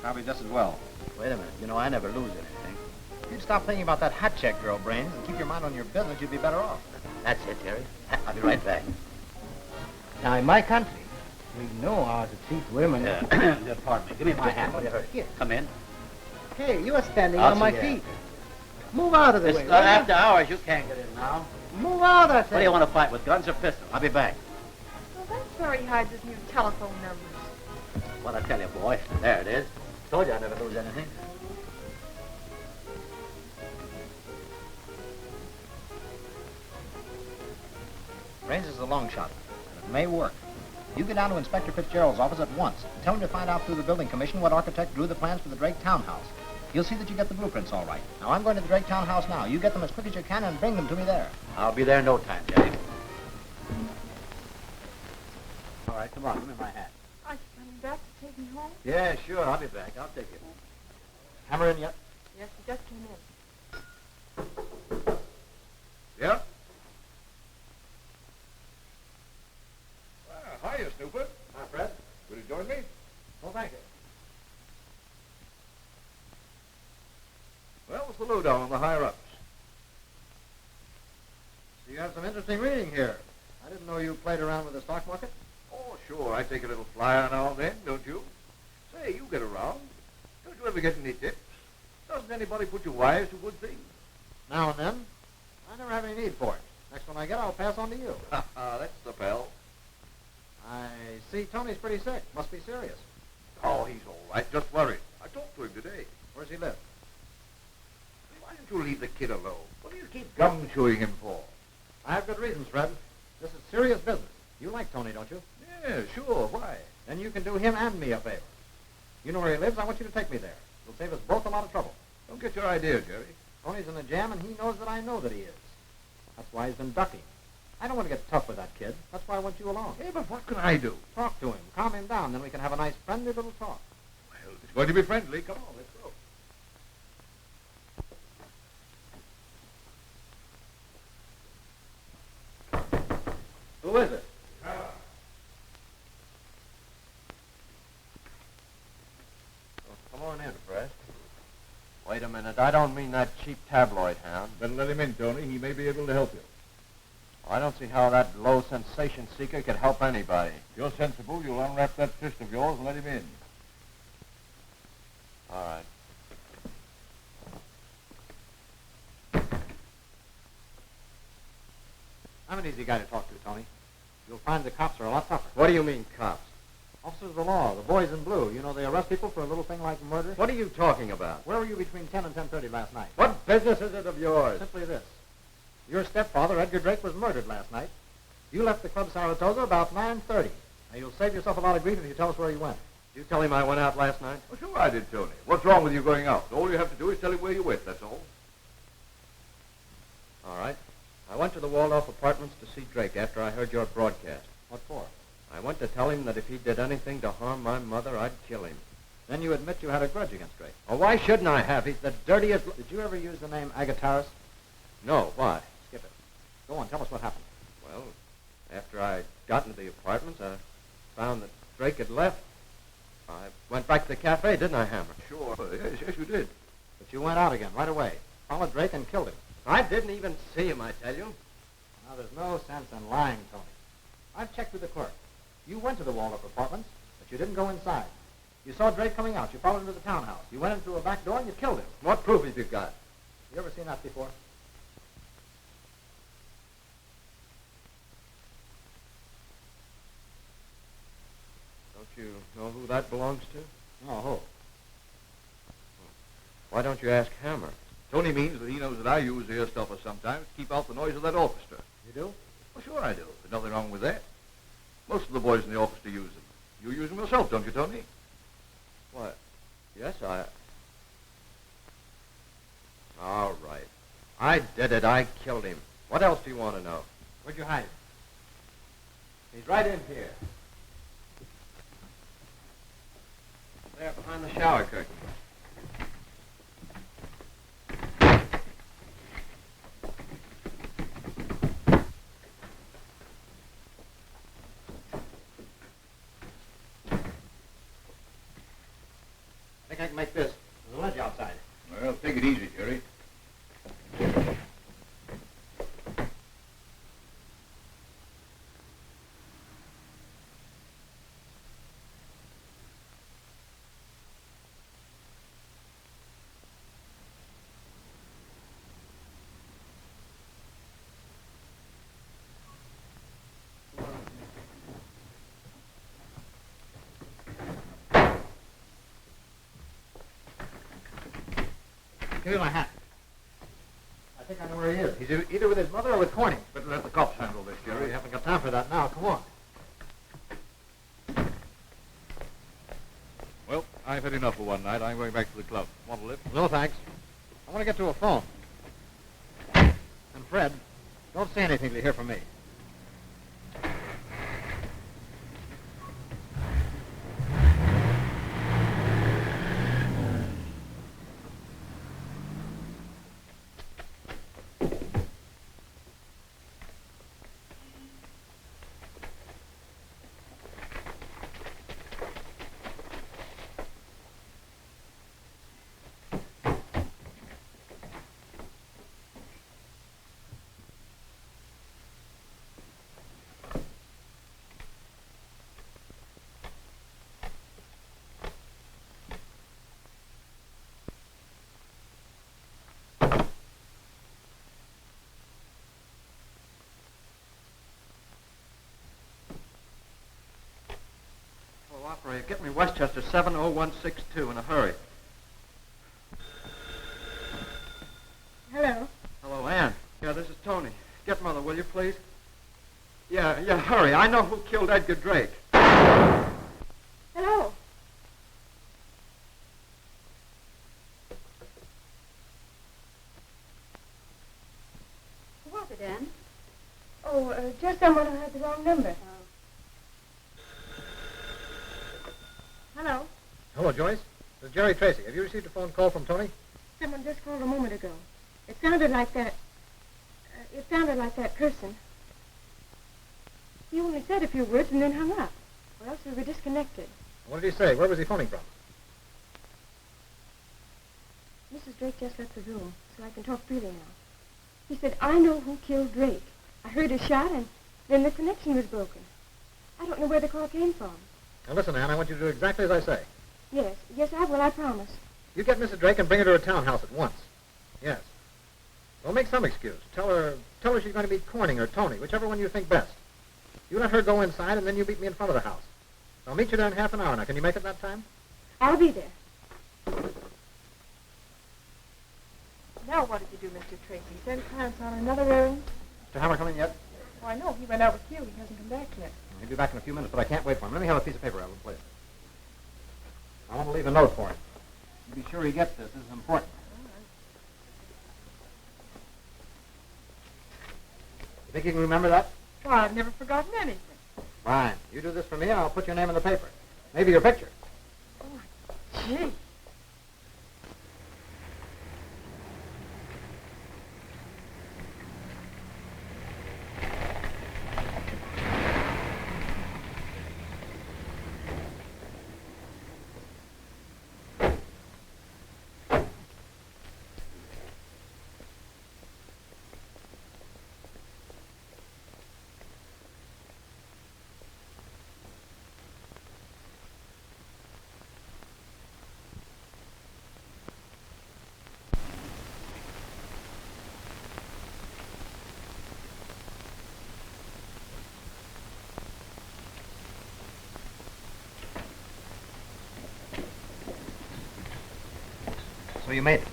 Speaker 2: Probably just as well.
Speaker 9: Wait a minute. You know, I never lose anything.
Speaker 2: If you'd stop thinking about that hat check girl, Brains, and keep your mind on your business, you'd be better off.
Speaker 9: That's it, Jerry. I'll be right back.
Speaker 7: Now, in my country, we know how to treat women.
Speaker 9: Pardon me. Give me my hat. What do you hurt?
Speaker 7: Here.
Speaker 9: Come in.
Speaker 7: Hey, you are standing
Speaker 9: I'll
Speaker 7: on my
Speaker 9: see you.
Speaker 7: feet. Move out of the
Speaker 9: It's
Speaker 7: way.
Speaker 9: not after hours. You can't get in now.
Speaker 7: Move out, I say.
Speaker 9: What do you want to fight with, guns or pistols? I'll be back.
Speaker 5: Well, that's where he hides his new telephone numbers.
Speaker 9: What I tell you, boy. There it is. Told you I never lose anything.
Speaker 2: Range is a long shot, and it may work. You get down to Inspector Fitzgerald's office at once and tell him to find out through the building commission what architect drew the plans for the Drake townhouse. He'll see that you get the blueprints all right. Now, I'm going to the Drake townhouse now. You get them as quick as you can and bring them to me there.
Speaker 9: I'll be there in no time, Jerry. All right, come on, give me my hat.
Speaker 5: Are you coming back to take me home?
Speaker 9: Yeah, sure, I'll be back. I'll take it. Hammer in yet?
Speaker 5: Yes, he just came in.
Speaker 1: Yeah? Hiya, Snooper.
Speaker 3: Hi, Fred.
Speaker 1: Will you join me?
Speaker 3: Oh, thank you.
Speaker 1: Well, what's the lowdown on the higher-ups?
Speaker 2: So you have some interesting reading here. I didn't know you played around with the stock market.
Speaker 1: Oh, sure. I take a little flyer now and then, don't you? Say, you get around. Don't you ever get any tips? Doesn't anybody put you wise to good things?
Speaker 2: Now and then. I never have any need for it. Next one I get, I'll pass on to you.
Speaker 1: That's the pal.
Speaker 2: I see Tony's pretty sick. Must be serious.
Speaker 1: Oh, he's all right. Just worried. I talked to him today.
Speaker 2: Where's he live?
Speaker 1: Why don't you leave the kid alone? What do you keep gum-chewing him for?
Speaker 2: I have good reasons, Fred. This is serious business. You like Tony, don't you?
Speaker 1: Yeah, sure. Why?
Speaker 2: Then you can do him and me a favor. You know where he lives. I want you to take me there. It'll save us both a lot of trouble.
Speaker 1: Don't get your idea, Jerry.
Speaker 2: Tony's in a jam, and he knows that I know that he is. That's why he's been ducking. I don't want to get tough with that kid. That's why I want you along.
Speaker 1: Hey, but what can I do?
Speaker 2: Talk to him. Calm him down. Then we can have a nice, friendly little talk.
Speaker 1: Well, it's going to be friendly. Come on, let's go.
Speaker 9: Who is it?
Speaker 4: Come on in, Fred. Wait a minute. I don't mean that cheap tabloid hound.
Speaker 1: Better let him in, Tony. He may be able to help you.
Speaker 4: I don't see how that low sensation seeker could help anybody.
Speaker 1: If you're sensible, you'll unwrap that fist of yours and let him in.
Speaker 4: All right.
Speaker 2: I'm an easy guy to talk to, Tony. You'll find the cops are a lot tougher.
Speaker 4: What do you mean, cops?
Speaker 2: Officers of the law, the boys in blue. You know, they arrest people for a little thing like murder.
Speaker 4: What are you talking about?
Speaker 2: Where were you between 10 and 10:30 last night?
Speaker 4: What business is it of yours?
Speaker 2: Simply this. Your stepfather, Edgar Drake, was murdered last night. You left the Club Saratoga about 9:30. Now, you'll save yourself a lot of grief if you tell us where you went.
Speaker 4: You tell him I went out last night?
Speaker 1: Well, sure I did, Tony. What's wrong with you going out? All you have to do is tell him where you went, that's all.
Speaker 4: All right. I went to the Waldorf Apartments to see Drake after I heard your broadcast.
Speaker 2: What for?
Speaker 4: I went to tell him that if he did anything to harm my mother, I'd kill him.
Speaker 2: Then you admit you had a grudge against Drake.
Speaker 4: Oh, why shouldn't I have? He's the dirtiest...
Speaker 2: Did you ever use the name Agataris?
Speaker 4: No, why?
Speaker 2: Skip it. Go on, tell us what happened.
Speaker 4: Well, after I got into the apartments, I found that Drake had left. I went back to the cafe, didn't I, Hammer?
Speaker 1: Sure. Yes, you did.
Speaker 2: But you went out again, right away. Followed Drake and killed him.
Speaker 4: I didn't even see him, I tell you.
Speaker 2: Now, there's no sense in lying, Tony. I've checked with the clerk. You went to the Waldorf Apartments, but you didn't go inside. You saw Drake coming out. You followed him to the townhouse. You went in through a back door and you killed him.
Speaker 4: What proof have you got?
Speaker 2: You ever seen that before?
Speaker 4: Don't you know who that belongs to?
Speaker 2: No, who?
Speaker 4: Why don't you ask Hammer?
Speaker 1: Tony means that he knows that I use the earstopper sometimes to keep out the noise of that orchestra.
Speaker 2: You do?
Speaker 1: Well, sure I do. There's nothing wrong with that. Most of the boys in the orchestra use them. You use them yourself, don't you, Tony?
Speaker 4: What? Yes, I... All right. I did it. I killed him. What else do you want to know?
Speaker 2: Where'd you hide him?
Speaker 4: He's right in here. There, behind the shower curtain.
Speaker 2: I think I can make this. There's a ledge outside.
Speaker 1: Well, take it easy, Jerry.
Speaker 2: Give me my hat. I think think I know where he is. He's either with his mother or with Corning.
Speaker 1: Better let the cops handle this,
Speaker 2: We
Speaker 1: Jerry.
Speaker 2: haven't got time for that now. Come on.
Speaker 1: Well, I've had enough for one night. I'm going back to the club. Want to lift?
Speaker 2: No, thanks. I want to get to a phone. And Fred, don't say anything till you hear from me.
Speaker 4: Operator, get me Westchester 70162 in a hurry.
Speaker 5: Hello.
Speaker 4: Hello, Ann. Yeah, this is Tony. Get Mother, will you, please? Yeah, hurry. I know who killed Edgar Drake.
Speaker 5: Hello.
Speaker 6: Who was it, Anne?
Speaker 5: Oh, just someone who had the wrong number. Hello.
Speaker 2: Hello, Joyce. This is Jerry Tracy. Have you received a phone call from Tony?
Speaker 5: Someone just called a moment ago. It sounded like that. It sounded like that person. He only said a few words and then hung up. Or else we were disconnected.
Speaker 2: What did he say? Where was he phoning from?
Speaker 5: Mrs. Drake just left the room, so I can talk freely now. He said, I know who killed Drake. I heard a shot, and then the connection was broken. I don't know where the call came from.
Speaker 2: Now, listen, Ann, I want you to do exactly as I say.
Speaker 5: Yes, I will, I promise.
Speaker 2: You get Mrs. Drake and bring her to her townhouse at once. Yes. Well, make some excuse. Tell her she's going to meet Corning or Tony, whichever one you think best. You let her go inside, and then you meet me in front of the house. I'll meet you there in half an hour. Now, can you make it that time?
Speaker 5: I'll be there. Now what did you do, Mr. Tracy? Send Clarence on another errand?
Speaker 2: Mr. Hammer coming yet?
Speaker 5: Oh, I know. He went out with you. He hasn't come back yet.
Speaker 2: He'll be back in a few minutes, but I can't wait for him. Let me have a piece of paper, Ellen, please. I want to leave a note for him. You be sure he gets this. This is important. You think you can remember that?
Speaker 5: Well, I've never forgotten anything.
Speaker 2: Fine. You do this for me, and I'll put your name in the paper. Maybe your picture.
Speaker 5: Oh, gee.
Speaker 2: So you made it.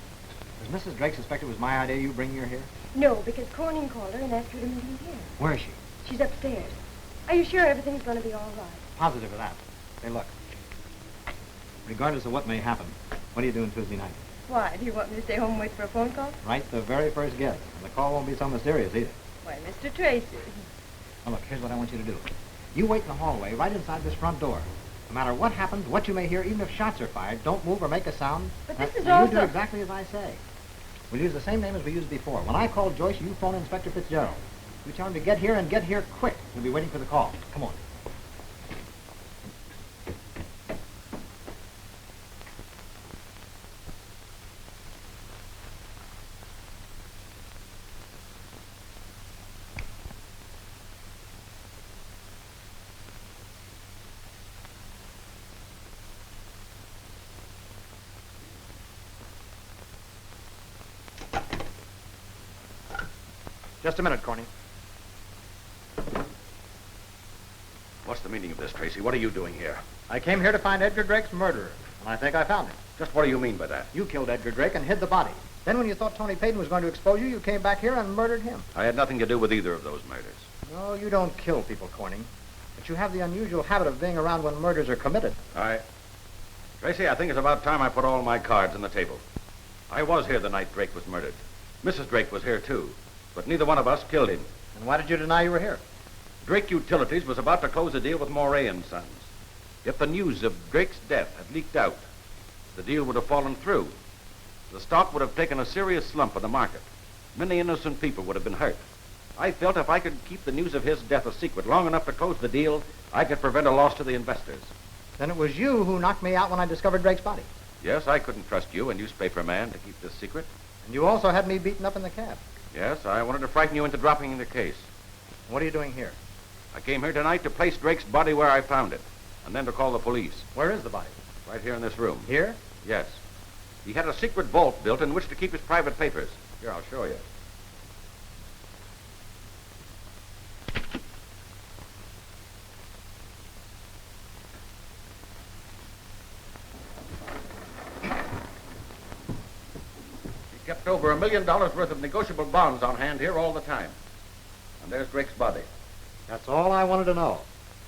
Speaker 2: Does Mrs. Drake suspect it was my idea you bringing her here?
Speaker 5: No, because Corning called her and asked her to meet him here.
Speaker 2: Where is she?
Speaker 5: She's upstairs. Are you sure everything's going to be all right?
Speaker 2: Positive of that. Hey, look. Regardless of what may happen, what are you doing Tuesday night?
Speaker 5: Why? Do you want me to stay home and wait for a phone call?
Speaker 2: Right, the very first guess. And the call won't be so mysterious either.
Speaker 5: Why, Mr. Tracy.
Speaker 2: Now, look, here's what I want you to do. You wait in the hallway right inside this front door. No matter what happens, what you may hear, even if shots are fired, don't move or make a sound.
Speaker 5: But this is
Speaker 2: you
Speaker 5: also...
Speaker 2: do exactly as I say. We'll use the same name as we used before. When I call Joyce, you phone Inspector Fitzgerald. You tell him to get here and get here quick. We'll be waiting for the call. Come on. Just a minute, Corning.
Speaker 3: What's the meaning of this, Tracy? What are you doing here?
Speaker 2: I came here to find Edgar Drake's murderer, and I think I found him.
Speaker 3: Just what do you mean by that?
Speaker 2: You killed Edgar Drake and hid the body. Then when you thought Tony Payton was going to expose you, you came back here and murdered him.
Speaker 3: I had nothing to do with either of those murders.
Speaker 2: No, you don't kill people, Corning. But you have the unusual habit of being around when murders are committed.
Speaker 3: Tracy, I think it's about time I put all my cards on the table. I was here the night Drake was murdered. Mrs. Drake was here, too. But neither one of us killed him.
Speaker 2: And why did you deny you were here?
Speaker 3: Drake Utilities was about to close a deal with Moray and Sons. If the news of Drake's death had leaked out, the deal would have fallen through. The stock would have taken a serious slump in the market. Many innocent people would have been hurt. I felt if I could keep the news of his death a secret long enough to close the deal, I could prevent a loss to the investors.
Speaker 2: Then it was you who knocked me out when I discovered Drake's body.
Speaker 3: Yes, I couldn't trust you, a newspaper man, to keep this secret.
Speaker 2: And you also had me beaten up in the cab.
Speaker 3: Yes, I wanted to frighten you into dropping the case.
Speaker 2: What are you doing here?
Speaker 3: I came here tonight to place Drake's body where I found it, and then to call the police.
Speaker 2: Where is the body?
Speaker 3: Right here in this room.
Speaker 2: Here?
Speaker 3: Yes. He had a secret vault built in which to keep his private papers. Here, I'll show you. He kept over $1 million worth of negotiable bonds on hand here all the time. And there's Drake's body.
Speaker 2: That's all I wanted to know.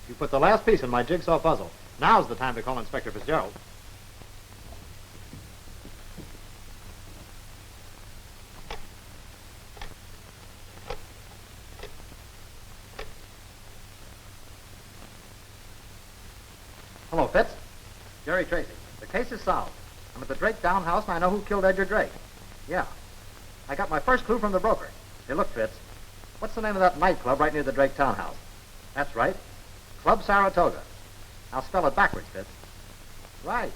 Speaker 2: You put the last piece in my jigsaw puzzle. Now's the time to call Inspector Fitzgerald. Hello, Fitz. Jerry Tracy. The case is solved. I'm at the Drake townhouse, and I know who killed Edgar Drake. Yeah. I got my first clue from the broker. Hey, look, Fitz. What's the name of that nightclub right near the Drake townhouse? That's right. Club Saratoga. I'll spell it backwards, Fitz. Right.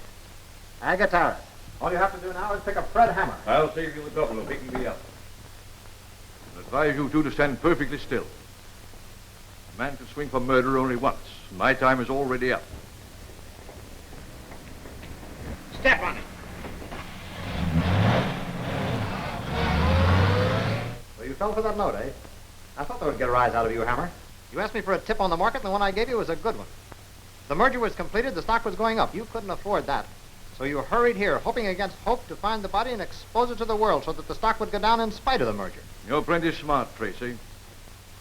Speaker 2: Agataris. All you have to do now is pick up Fred Hammer.
Speaker 1: I'll save you the trouble of picking me up. I advise you two to stand perfectly still. A man can swing for murder only once. My time is already up.
Speaker 8: Step on it.
Speaker 2: So you fell for that note, eh? I thought that would get a rise out of you, Hammer. You asked me for a tip on the market, and the one I gave you was a good one. The merger was completed, the stock was going up. You couldn't afford that. So you hurried here, hoping against hope to find the body and expose it to the world so that the stock would go down in spite of the merger.
Speaker 1: You're plenty smart, Tracy.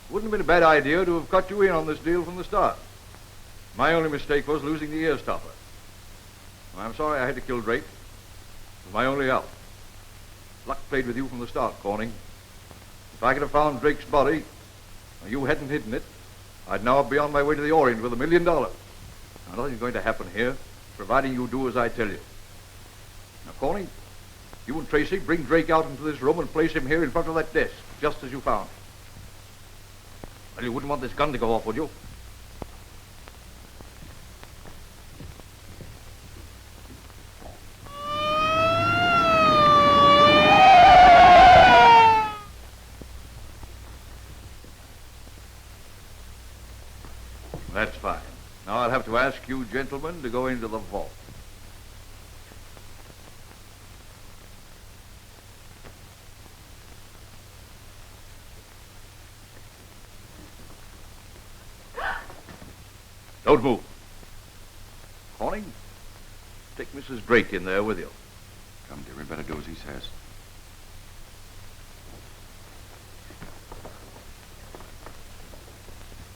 Speaker 1: Wouldn't have been a bad idea to have cut you in on this deal from the start. My only mistake was losing the ear stopper. I'm sorry I had to kill Drake. It was my only out. Luck played with you from the start, Corning. If I could have found Drake's body, and you hadn't hidden it, I'd now be on my way to the Orient with $1 million. Now, nothing's going to happen here, providing you do as I tell you. Now, Corning, you and Tracy bring Drake out into this room and place him here in front of that desk, just as you found. Well, you wouldn't want this gun to go off, would you? That's fine. Now I'll have to ask you gentlemen to go into the vault. Don't move. Corning, take Mrs. Drake in there with you.
Speaker 3: Come, dear, we better do as he says.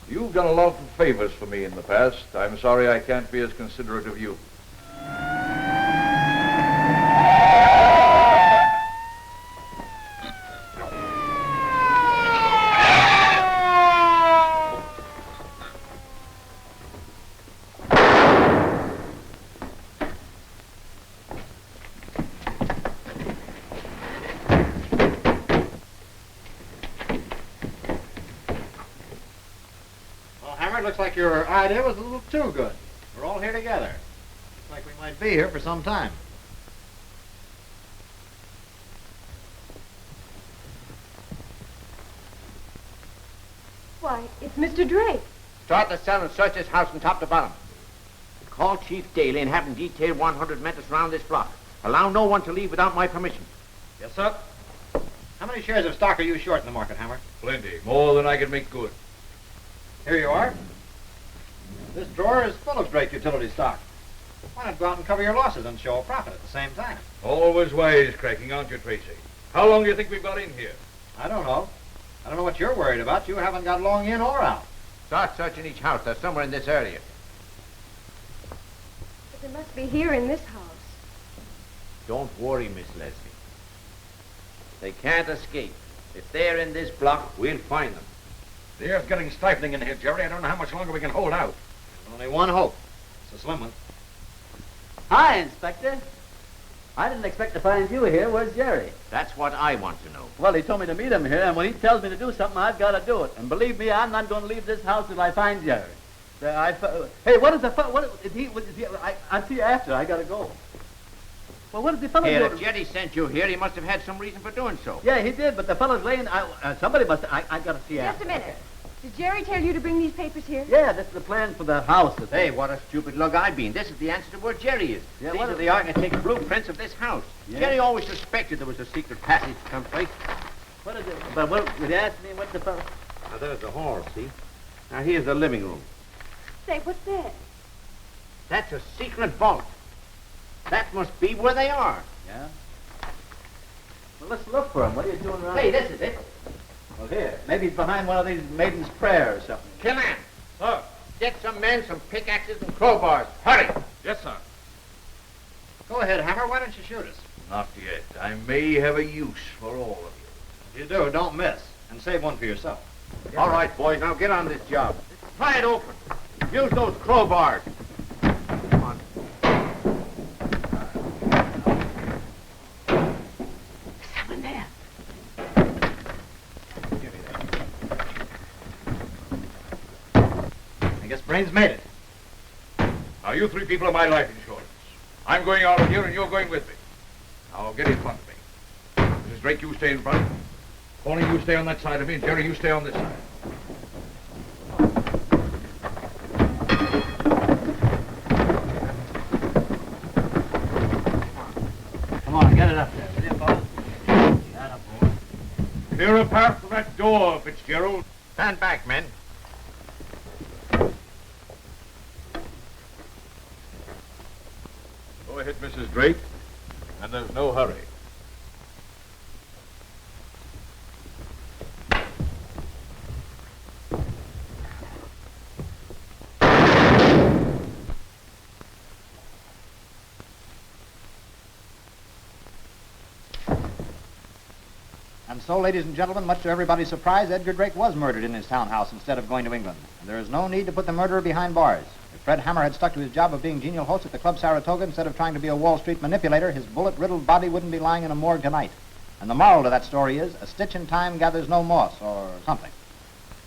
Speaker 1: You've done a lot of favors for me in the past. I'm sorry I can't be as considerate of you.
Speaker 2: Looks like your idea was a little too good. We're all here together. Looks like we might be here for some time.
Speaker 5: Why, it's Mr. Drake.
Speaker 8: Start the cell and search this house from top to bottom. Call Chief Daly and have him detail 100 men to surround this block. Allow no one to leave without my permission.
Speaker 2: Yes, sir. How many shares of stock are you short in the market, Hammer?
Speaker 1: Plenty. More than I can make good.
Speaker 2: Here you are. This drawer is full of Drake utility stock. Why not go out and cover your losses and show a profit at the same time?
Speaker 1: Always wisecracking, aren't you, Tracy? How long do you think we've got in here?
Speaker 2: I don't know. I don't know what you're worried about. You haven't got long in or out.
Speaker 8: Start searching each house. They're somewhere in this area.
Speaker 5: But they must be here in this house.
Speaker 8: Don't worry, Miss Leslie. They can't escape. If they're in this block, we'll find them.
Speaker 3: The air's getting stifling in here, Jerry. I don't know how much longer we can hold out.
Speaker 2: There's only one hope. It's a slim one.
Speaker 9: Hi, Inspector. I didn't expect to find you here. Where's Jerry?
Speaker 8: That's what I want to know.
Speaker 9: Well, he told me to meet him here, and when he tells me to do something, I've got to do it. And believe me, I'm not going to leave this house till I find Jerry. Hey, what is the I'll see you after. I got to go. Well, what did the fellow
Speaker 8: Here,
Speaker 9: do?
Speaker 8: if Jetty sent you here, he must have had some reason for doing so.
Speaker 9: Yeah, he did, but the fellow's laying... somebody must... I got to see you
Speaker 5: Just
Speaker 9: after.
Speaker 5: a minute. Did Jerry tell you to bring these papers here?
Speaker 9: Yeah, this is the plan for the house.
Speaker 8: Hey, what a stupid lug I've been. This is the answer to where Jerry is.
Speaker 9: Yeah,
Speaker 8: These
Speaker 9: what
Speaker 8: are
Speaker 9: is-
Speaker 8: the architect's blueprints of this house.
Speaker 9: Yeah.
Speaker 8: Jerry always suspected there was a secret passage someplace.
Speaker 9: What is it? But would you ask me what the fellow...
Speaker 8: Now, there's the hall, see? Now, here's the living room.
Speaker 5: Say, what's that?
Speaker 8: That's a secret vault. That must be where they are.
Speaker 9: Yeah? Well, let's look for him. What are you doing around
Speaker 8: Hey,
Speaker 9: here?
Speaker 8: this is it.
Speaker 9: Well, here. Maybe he's behind one of these maiden's prayer or something.
Speaker 8: Killan. Sir. Get some men, some pickaxes and crowbars. Hurry.
Speaker 1: Yes, sir.
Speaker 2: Go ahead, Hammer. Why don't you shoot us?
Speaker 1: Not yet. I may have a use for all of you.
Speaker 2: If you do, don't miss. And save one for yourself.
Speaker 8: All right, boys, now get on this job. Pry it open. Use those crowbars. Come on.
Speaker 6: Someone there.
Speaker 2: I guess Brains made it.
Speaker 1: Now, you three people are my life insurance. I'm going out of here, and you're going with me. Now, get in front of me. Mrs. Drake, you stay in front. Paulie, you stay on that side of me, and Jerry, you stay on this side.
Speaker 9: Come on, get it up there. Will you, fellas? That up, boy.
Speaker 1: Clear a path for that door, Fitzgerald.
Speaker 8: Stand back, men.
Speaker 1: Go ahead, Mrs. Drake. And there's no hurry.
Speaker 2: And so, ladies and gentlemen, much to everybody's surprise, Edgar Drake was murdered in his townhouse instead of going to England. And there is no need to put the murderer behind bars. If Fred Hammer had stuck to his job of being genial host at the Club Saratoga instead of trying to be a Wall Street manipulator, his bullet-riddled body wouldn't be lying in a morgue tonight. And the moral to that story is, a stitch in time gathers no moss, or something.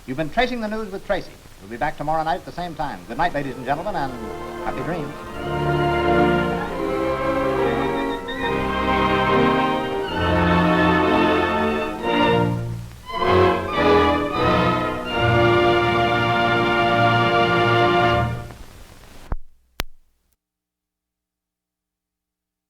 Speaker 2: You've been tracing the news with Tracy. We'll be back tomorrow night at the same time. Good night, ladies and gentlemen, and happy dreams.